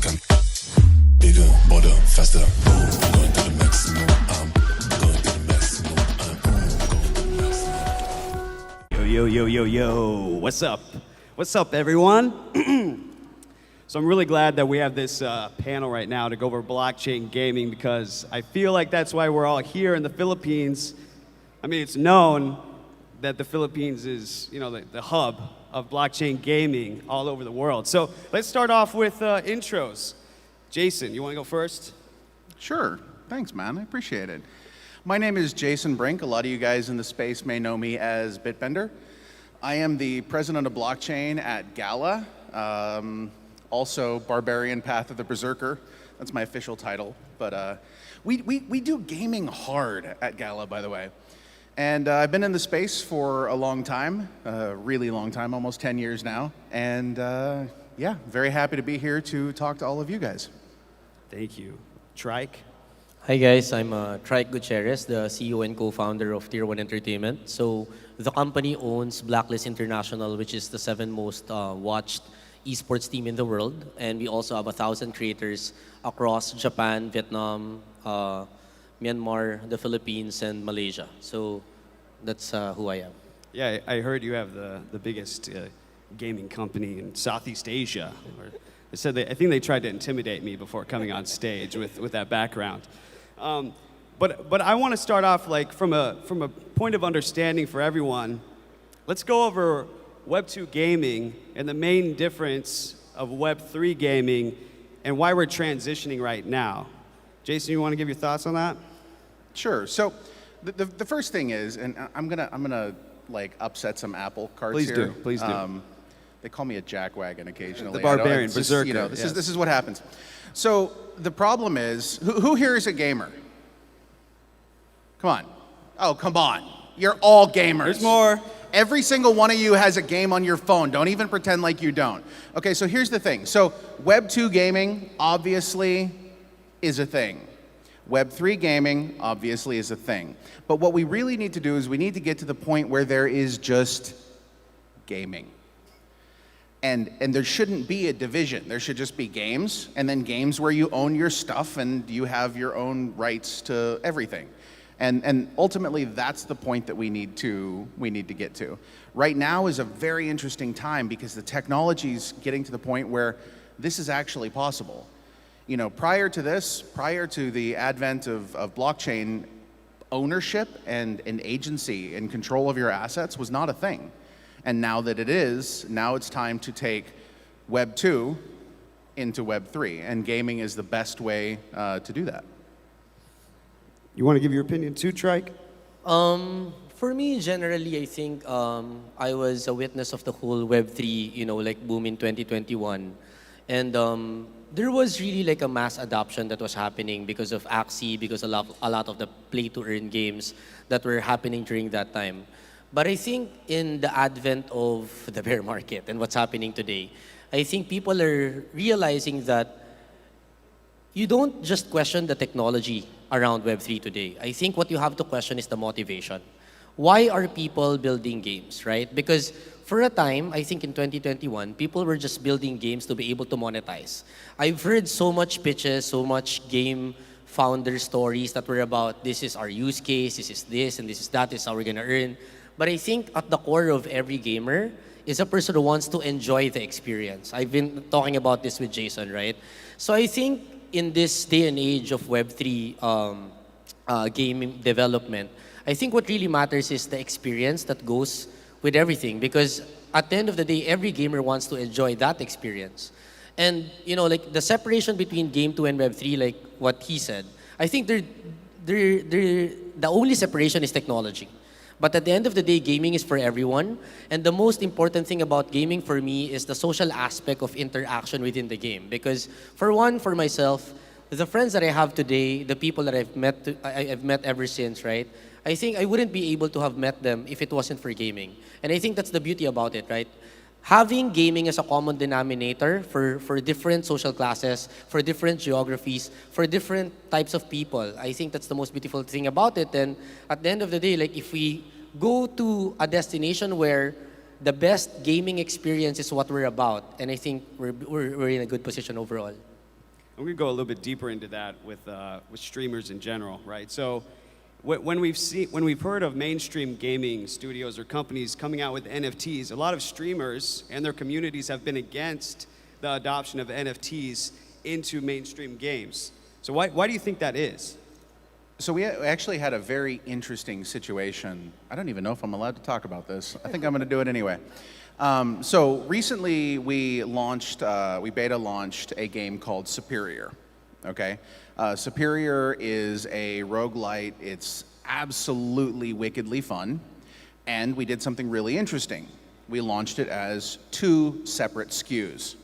can. Bigger, bolder, faster. Boom, going to the maximum. Going to the maximum. Going to the maximum. Yo. What's up? What's up, everyone? So I'm really glad that we have this panel right now to go over blockchain gaming because I feel like that's why we're all here in the Philippines. I mean, it's known that the Philippines is, the hub of blockchain gaming all over the world. So let's start off with intros. Jason, you want to go first? Sure. Thanks, man. I appreciate it. My name is Jason Brink. A lot of you guys in the space may know me as Bitbender. I am the president of blockchain at Gala. Also, Barbarian Path of the Berserker. That's my official title. But we do gaming hard at Gala, by the way. And I've been in the space for a long time, a really long time, almost 10 years now. And yeah, very happy to be here to talk to all of you guys. Thank you. Tryke? Hi guys, I'm Tryke Gutierrez, the CEO and co-founder of Tier 1 Entertainment. So the company owns Blacklist International, which is the 7th most watched esports team in the world. And we also have 1,000 creators across Japan, Vietnam, Myanmar, the Philippines, and Malaysia. So that's who I am. Yeah, I heard you have the biggest gaming company in Southeast Asia. They said I think they tried to intimidate me before coming on stage with that background. But I want to start off like from a point of understanding for everyone. Let's go over Web 2 gaming and the main difference of Web 3 gaming and why we're transitioning right now. Jason, you want to give your thoughts on that? Sure. So the first thing is, and I'm gonna like upset some apple carts Please here. do. Please do. They call me a jackwagon occasionally. The barbarian, It's just, berserker. This is what happens. So the problem is, who here is a gamer? Come on. Oh, come on. You're all gamers. There's more. Every single one of you has a game on your phone. Don't even pretend like you don't. Okay, so here's the thing. So Web 2 gaming obviously is a thing. Web 3 gaming obviously is a thing. But what we really need to do is we need to get to the point where there is just gaming. And there shouldn't be a division. There should just be games, and then games where you own your stuff and you have your own rights to everything. And ultimately, that's the point that we need to get to. Right now is a very interesting time because the technology's getting to the point where this is actually possible. Prior to this, prior to the advent of blockchain, ownership and an agency and control of your assets was not a thing. And now that it is, now it's time to take Web 2 into Web 3, and gaming is the best way to do that. You want to give your opinion too, Trike? For me, generally, I think I was a witness of the whole Web 3, like boom in 2021. And there was really like a mass adoption that was happening because of Axie, because a lot of the play-to-earn games that were happening during that time. But I think in the advent of the bear market and what's happening today, I think people are realizing that you don't just question the technology around Web3 today. I think what you have to question is the motivation. Why are people building games, right? Because for a time, I think in 2021, people were just building games to be able to monetize. I've heard so much pitches, so much game founder stories that were about this is our use case, this is this, and this is that, this is how we're gonna earn. But I think at the core of every gamer is a person who wants to enjoy the experience. I've been talking about this with Jason, right? So I think in this day and age of Web3 game development, I think what really matters is the experience that goes with everything. Because at the end of the day, every gamer wants to enjoy that experience. And like the separation between Game 2 and Web3, like what he said, I think the only separation is technology. But at the end of the day, gaming is for everyone. And the most important thing about gaming for me is the social aspect of interaction within the game. Because for myself, the friends that I have today, the people that I've met ever since, right? I think I wouldn't be able to have met them if it wasn't for gaming. And I think that's the beauty about it, right? Having gaming as a common denominator for different social classes, for different geographies, for different types of people. I think that's the most beautiful thing about it. And at the end of the day, like if we go to a destination where the best gaming experience is what we're about, and I think we're in a good position overall. I'm going to go a little bit deeper into that with streamers in general, right? So when we've heard of mainstream gaming studios or companies coming out with NFTs, a lot of streamers and their communities have been against the adoption of NFTs into mainstream games. So why do you think that is? So we actually had a very interesting situation. I don't even know if I'm allowed to talk about this. I think I'm going to do it anyway. So recently we beta launched a game called Superior. Okay, Superior is a roguelite. It's absolutely wickedly fun, and we did something really interesting. We launched it as 2 separate SKUs.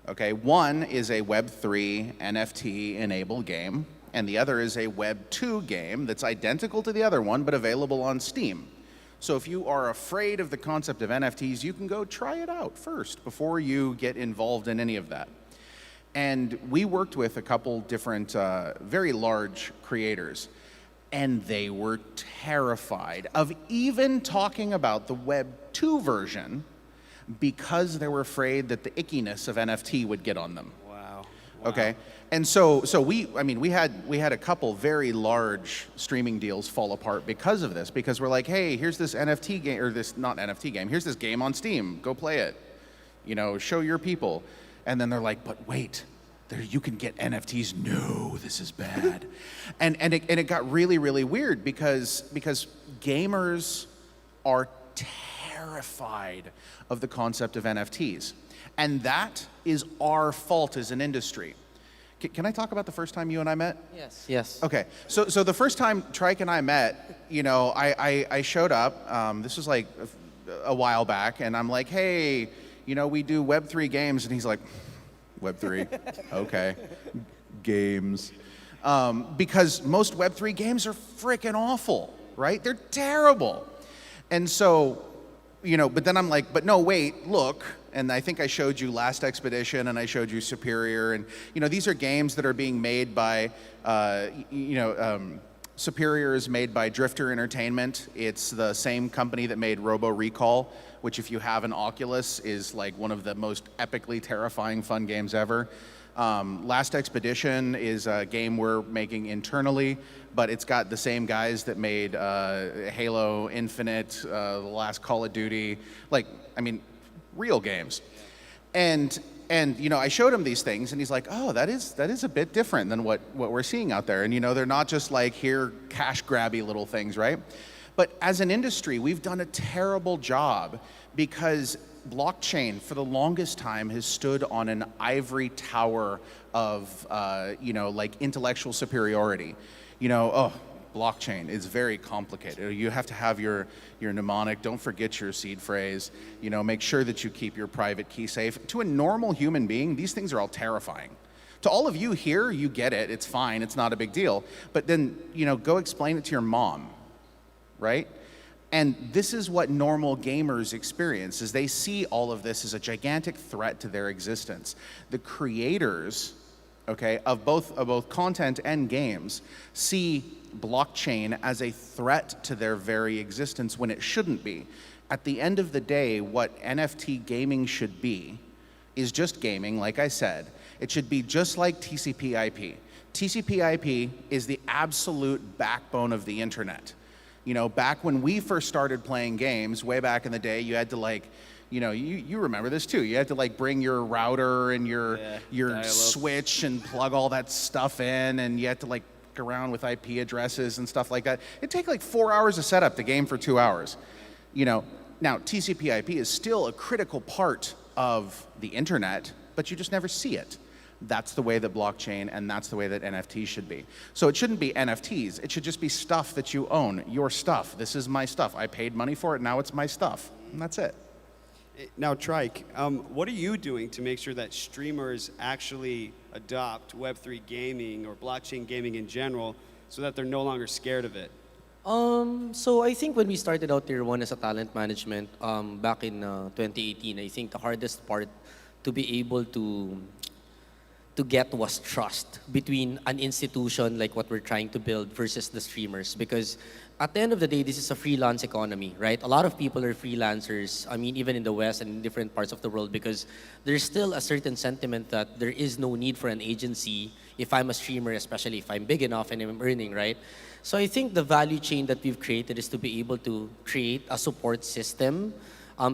Okay, one is a Web3 NFT-enabled game, and the other is a Web2 game that's identical to the other one, but available on Steam. So if you are afraid of the concept of NFTs, you can go try it out first before you get involved in any of that. And we worked with a couple different very large creators, and they were terrified of even talking about the Web 2 version because they were afraid that the ickiness of NFT would get on them. Wow. Okay, and so we had a couple very large streaming deals fall apart because of this, because we're like, hey, here's this NFT game, or this, not NFT game, here's this game on Steam, go play it, you know, show your people. And then they're like, but wait, you can get NFTs. No, this is bad. and it got really, really weird because gamers are terrified of the concept of NFTs. And that is our fault as an industry. Can I talk about the first time you and I met? Yes. Yes. Okay, so the first time Tryke and I met, you know, I showed up, this was like a while back, and I'm like, hey, you know, we do Web3 games, and he's like, Web3, okay, games. Because most Web3 games are freaking awful, right? They're terrible. And so, you know, but then I'm like, but no, wait, look. And I think I showed you Last Expedition, and I showed you Superior. And, you know, these are games that are being made by, Superior is made by Drifter Entertainment. It's the same company that made Robo Recall, which if you have an Oculus is like one of the most epically terrifying fun games ever. Last Expedition is a game we're making internally, but it's got the same guys that made Halo Infinite, the last Call of Duty, like, I mean, real games. And you know, I showed him these things, and he's like, oh, that is a bit different than what we're seeing out there. And you know, they're not just like here cash grabby little things, right? But as an industry, we've done a terrible job because blockchain for the longest time has stood on an ivory tower of you know, like intellectual superiority. You know, oh, blockchain is very complicated. You have to have your mnemonic. Don't forget your seed phrase. You know, make sure that you keep your private key safe. To a normal human being, these things are all terrifying. To all of you here, you get it. It's fine. It's not a big deal. But then, you know, go explain it to your mom, right? And this is what normal gamers experience, is they see all of this as a gigantic threat to their existence. The creators, okay, of both content and games see blockchain as a threat to their very existence when it shouldn't be. At the end of the day, what NFT gaming should be is just gaming, like I said. It should be just like TCP/IP. TCP/IP is the absolute backbone of the internet. You know, back when we first started playing games, way back in the day, you had to like, you know, you remember this too. You had to like bring your router and your switch and plug all that stuff in, and you had to like go around with IP addresses and stuff like that. It'd take like 4 hours to set up the game for 2 hours. You know, now TCP/IP is still a critical part of the internet, but you just never see it. That's the way that blockchain and that's the way that NFTs should be. So it shouldn't be NFTs. It should just be stuff that you own, your stuff. This is my stuff. I paid money for it. Now it's my stuff. And that's it. Now, Tryke, what are you doing to make sure that streamers actually adopt Web3 gaming or blockchain gaming in general so that they're no longer scared of it? So I think when we started out Tier 1 as a talent management back in 2018, I think the hardest part to be able to to get was trust between an institution like what we're trying to build versus the streamers. Because at the end of the day, this is a freelance economy, right? A lot of people are freelancers, I mean, even in the West and in different parts of the world, because there's still a certain sentiment that there is no need for an agency if I'm a streamer, especially if I'm big enough and I'm earning, right? So I think the value chain that we've created is to be able to create a support system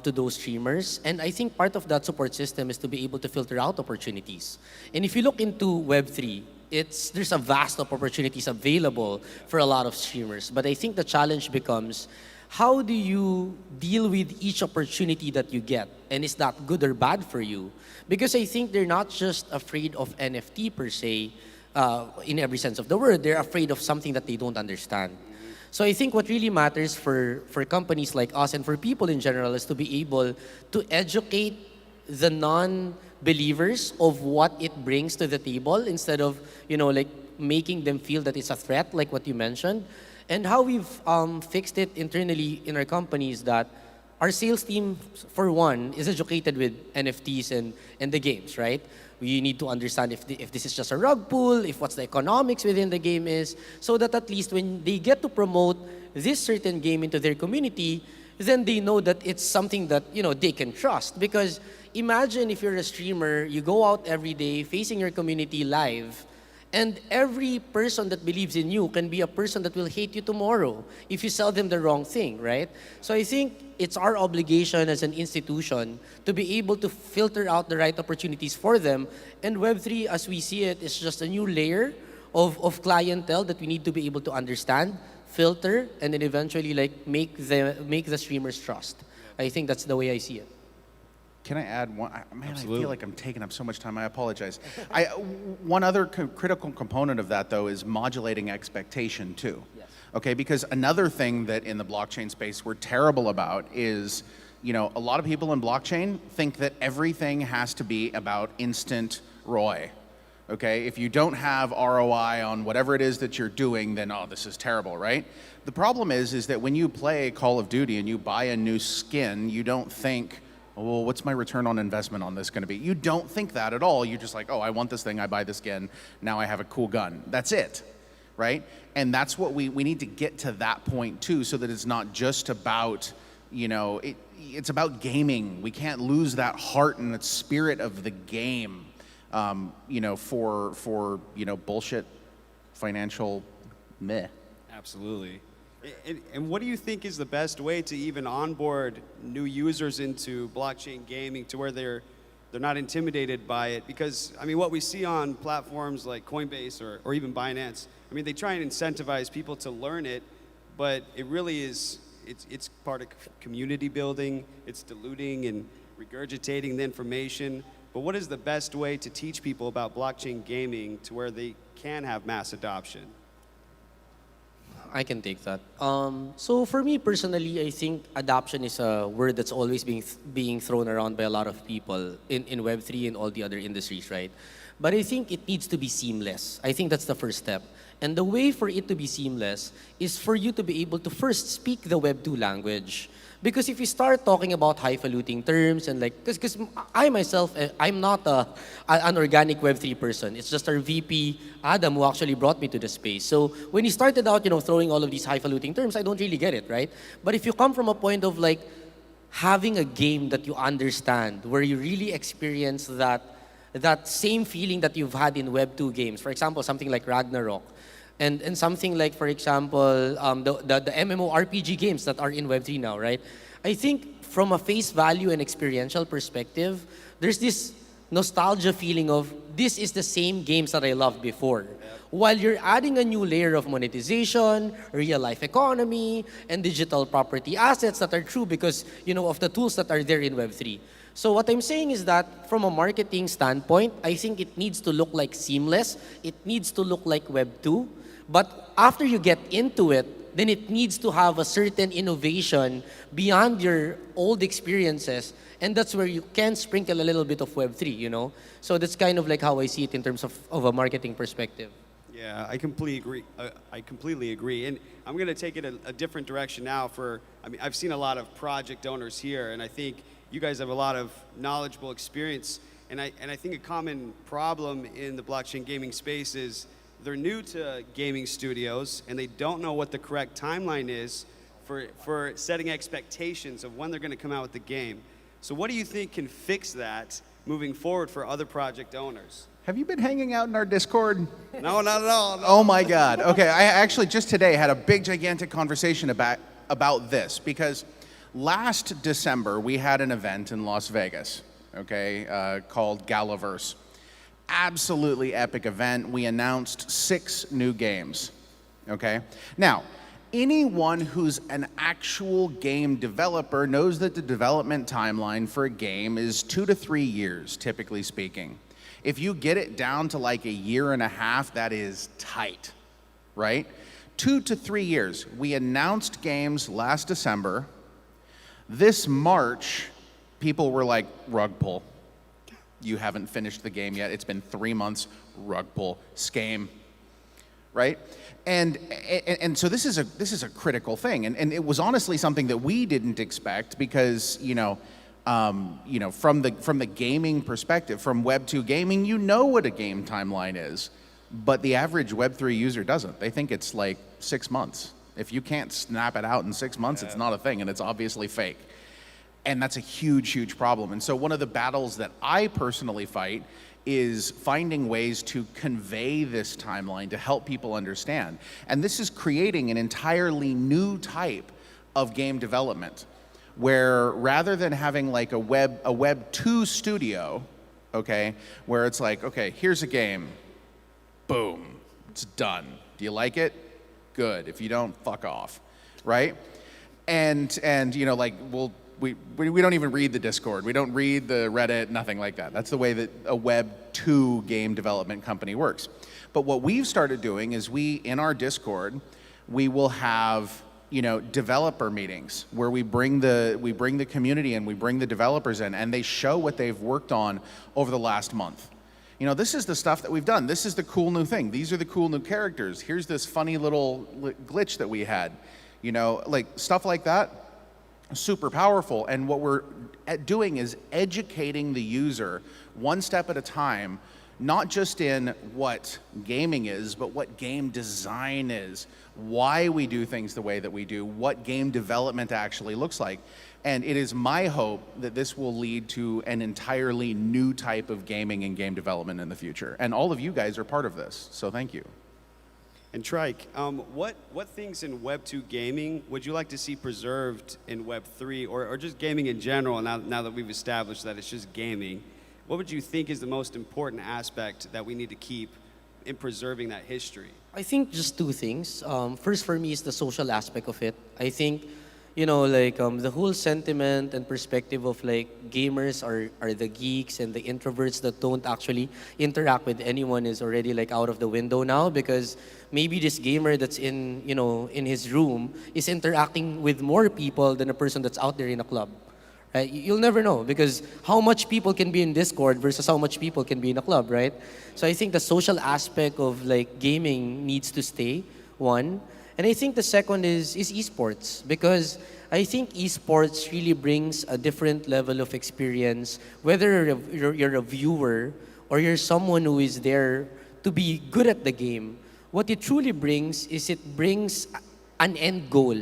to those streamers. And I think part of that support system is to be able to filter out opportunities. And if you look into Web3, there's a vast of opportunities available for a lot of streamers. But I think the challenge becomes, how do you deal with each opportunity that you get? And is that good or bad for you? Because I think they're not just afraid of NFT per se, in every sense of the word. They're afraid of something that they don't understand. So I think what really matters for companies like us and for people in general is to be able to educate the non-believers of what it brings to the table, instead of, like making them feel that it's a threat, like what you mentioned. And how we've fixed it internally in our company is that our sales team, for one, is educated with NFTs and the games, right? We need to understand if this is just a rug pull, if what's the economics within the game is, so that at least when they get to promote this certain game into their community, then they know that it's something that, they can trust. Because imagine if you're a streamer, you go out every day facing your community live, and every person that believes in you can be a person that will hate you tomorrow if you sell them the wrong thing, right? So I think it's our obligation as an institution to be able to filter out the right opportunities for them. And Web3, as we see it, is just a new layer of clientele that we need to be able to understand, filter, and then eventually make the streamers trust. I think that's the way I see it. Can I add one? Man, Absolutely. I feel like I'm taking up so much time. I apologize. One other critical component of that, though, is modulating expectation, too. Yes. Okay, because another thing that in the blockchain space we're terrible about is, a lot of people in blockchain think that everything has to be about instant ROI. Okay, if you don't have ROI on whatever it is that you're doing, then, oh, this is terrible, right? The problem is that when you play Call of Duty and you buy a new skin, you don't think, well, what's my return on investment on this going to be? You don't think that at all. You're just like, oh, I want this thing, I buy this skin, now I have a cool gun. That's it, right? And that's what we need to get to that point too, so that it's not just about, it's about gaming. We can't lose that heart and that spirit of the game, for bullshit financial meh. Absolutely. And what do you think is the best way to even onboard new users into blockchain gaming to where they're not intimidated by it? Because, I mean, what we see on platforms like Coinbase or even Binance, I mean, they try and incentivize people to learn it, but it really is, it's part of community building, it's diluting and regurgitating the information. But what is the best way to teach people about blockchain gaming to where they can have mass adoption? I can take that. So for me personally, I think adoption is a word that's always being thrown around by a lot of people in Web3 and all the other industries, right? But I think it needs to be seamless. I think that's the first step. And the way for it to be seamless is for you to be able to first speak the Web2 language. Because if you start talking about highfalutin terms and because I myself, I'm not an organic Web3 person. It's just our VP, Adam, who actually brought me to the space. So when he started out, throwing all of these highfalutin terms, I don't really get it, right? But if you come from a point of having a game that you understand, where you really experience that same feeling that you've had in Web2 games, for example, something like Ragnarok, and something like, for example, the MMORPG games that are in Web3 now, right? I think from a face value and experiential perspective, there's this nostalgia feeling of, this is the same games that I loved before. While you're adding a new layer of monetization, real-life economy, and digital property assets that are true because, of the tools that are there in Web3. So what I'm saying is that from a marketing standpoint, I think it needs to look like seamless. It needs to look like Web 2. But after you get into it, then it needs to have a certain innovation beyond your old experiences. And that's where you can sprinkle a little bit of Web 3, So that's kind of how I see it in terms of a marketing perspective. Yeah, I completely agree. And I'm going to take it a different direction now I've seen a lot of project owners here, and I think you guys have a lot of knowledgeable experience. And I think a common problem in the blockchain gaming space is they're new to gaming studios and they don't know what the correct timeline is for setting expectations of when they're going to come out with the game. So what do you think can fix that moving forward for other project owners? Have you been hanging out in our Discord? No, not at all. No. Oh my God. Okay, I actually just today had a big, gigantic conversation about this because last December we had an event in Las Vegas, okay, called Galaverse. Absolutely epic event. We announced 6 new games, okay? Now, anyone who's an actual game developer knows that the development timeline for a game is 2 to 3 years, typically speaking. If you get it down to like a year and a half, that is tight, right? 2 to 3 years. We announced games last December. This March, people were like, rug pull. You haven't finished the game yet. It's been 3 months, rug pull, scam, right? And so this is a critical thing. And it was honestly something that we didn't expect because, from the gaming perspective, from Web 2 gaming, you know what a game timeline is, but the average Web 3 user doesn't. They think it's like 6 months. If you can't snap it out in 6 months, it's not a thing, and it's obviously fake. And that's a huge, huge problem. And so one of the battles that I personally fight is finding ways to convey this timeline to help people understand. And this is creating an entirely new type of game development, where rather than having like a Web 2 studio, okay, where it's like, okay, here's a game, boom, it's done. Do you like it? Good. If you don't, fuck off, right? And like we don't even read the Discord. We don't read the Reddit, nothing like that. That's the way that a Web 2 game development company works. But what we've started doing is in our Discord, we will have developer meetings where we bring the community and we bring the developers in and they show what they've worked on over the last month. This is the stuff that we've done. This is the cool new thing. These are the cool new characters. Here's this funny little glitch that we had. Like stuff like that, super powerful. And what we're doing is educating the user one step at a time, not just in what gaming is, but what game design is, why we do things the way that we do, what game development actually looks like. And it is my hope that this will lead to an entirely new type of gaming and game development in the future. And all of you guys are part of this, so thank you. And Tryke, what things in Web 2 gaming would you like to see preserved in Web 3 or just gaming in general, now that we've established that it's just gaming? What would you think is the most important aspect that we need to keep in preserving that history? I think just 2 things. First, for me, is the social aspect of it. I think, the whole sentiment and perspective of gamers are the geeks and the introverts that don't actually interact with anyone is already out of the window now, because maybe this gamer that's in his room is interacting with more people than a person that's out there in a club. Right? You'll never know, because how much people can be in Discord versus how much people can be in a club, right? So I think the social aspect of gaming needs to stay, one. And I think the second is esports, because I think esports really brings a different level of experience, whether you're a viewer or you're someone who is there to be good at the game. What it truly brings is it brings an end goal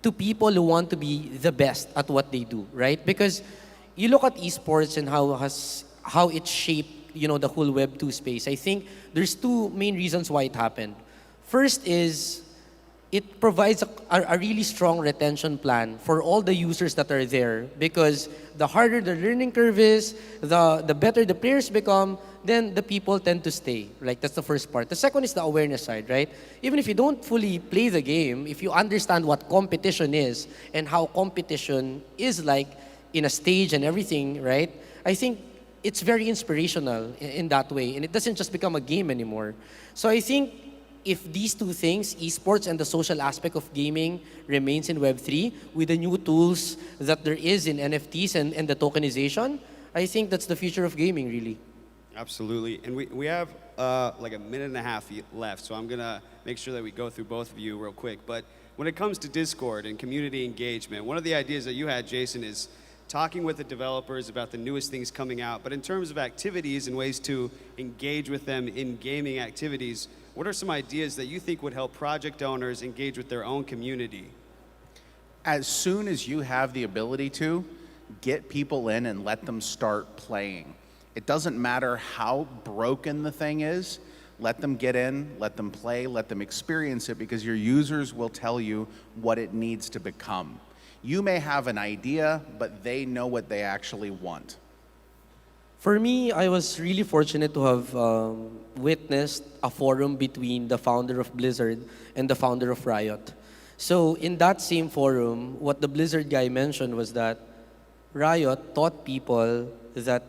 to people who want to be the best at what they do, right? Because you look at esports and how it shaped, the whole Web 2 space. I think there's 2 main reasons why it happened. First is it provides a really strong retention plan for all the users that are there, because the harder the learning curve is, the better the players become, then the people tend to stay. That's the first part. The second is the awareness side, right? Even if you don't fully play the game, if you understand what competition is and how competition is in a stage and everything, right? I think it's very inspirational in that way, and it doesn't just become a game anymore. So I think if these 2 things, esports and the social aspect of gaming, remains in Web 3 with the new tools that there is in NFTs and the tokenization, I think that's the future of gaming, really. Absolutely. And we have like a minute and a half left, so I'm going to make sure that we go through both of you real quick. But when it comes to Discord and community engagement, one of the ideas that you had, Jason, is talking with the developers about the newest things coming out. But in terms of activities and ways to engage with them in gaming activities, what are some ideas that you think would help project owners engage with their own community? As soon as you have the ability to, get people in and let them start playing. It doesn't matter how broken the thing is, let them get in, let them play, let them experience it, because your users will tell you what it needs to become. You may have an idea, but they know what they actually want. For me, I was really fortunate to have witnessed a forum between the founder of Blizzard and the founder of Riot. So in that same forum, what the Blizzard guy mentioned was that Riot taught people that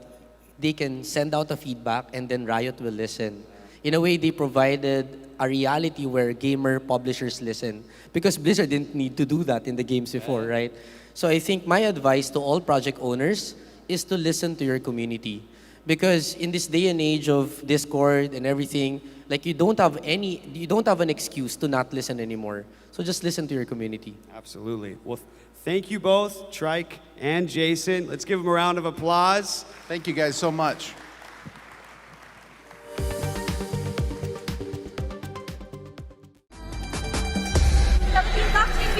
they can send out a feedback and then Riot will listen. In a way, they provided a reality where gamer publishers listen, because Blizzard didn't need to do that in the games before, right? So I think my advice to all project owners is to listen to your community. Because in this day and age of Discord and everything, like you don't have an excuse to not listen anymore. So just listen to your community. Absolutely. Well, thank you both, Tryke and Jason. Let's give them a round of applause. Thank you guys so much.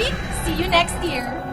TV. See you next year.